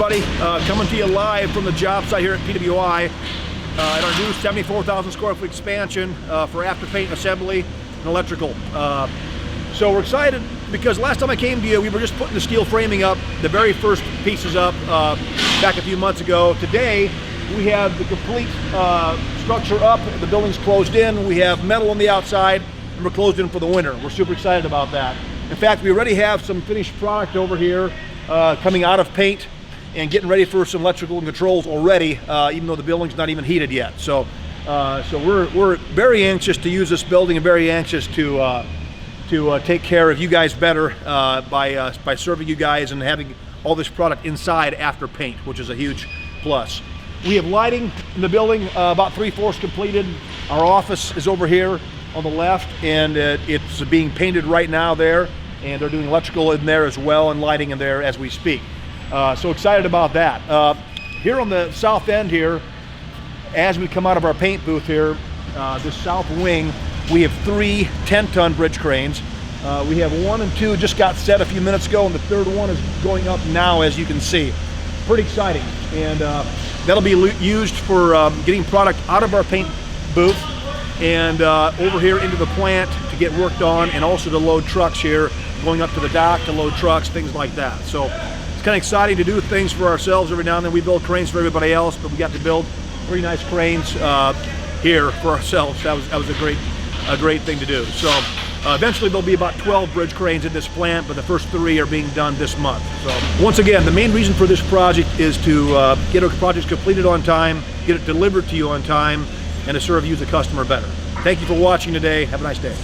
everybody. Coming to you live from the job site here at PWI at our new 74,000 square foot expansion for after paint assembly and electrical. So we're excited because last time I came to you, we were just putting the steel framing up, the very first pieces up back a few months ago. Today, we have the complete structure up, the building's closed in, we have metal on the outside, and we're closed in for the winter. We're super excited about that. In fact, we already have some finished product over here coming out of paint and getting ready for some electrical and controls already, even though the building's not even heated yet. So we're very anxious to use this building and very anxious to take care of you guys better by serving you guys and having all this product inside after paint, which is a huge plus. We have lighting in the building, about 3/4 completed. Our office is over here on the left, and it's being painted right now there, and they're doing electrical in there as well and lighting in there as we speak. So excited about that. Here on the south end here, as we come out of our paint booth here, this south wing, we have 3 10-ton bridge cranes. We have 1 and 2 just got set a few minutes ago, and the 3rd one is going up now, as you can see. Pretty exciting, and that'll be used for getting product out of our paint booth and over here into the plant to get worked on, and also to load trucks here, going up to the dock to load trucks, things like that. So it's kind of exciting to do things for ourselves. Every now and then we build cranes for everybody else, but we got to build pretty nice cranes here for ourselves. That was a great thing to do. So eventually there'll be about 12 bridge cranes in this plant, but the first 3 are being done this month. So once again, the main reason for this project is to get our projects completed on time, get it delivered to you on time, and to serve you as a customer better. Thank you for watching today. Have a nice day.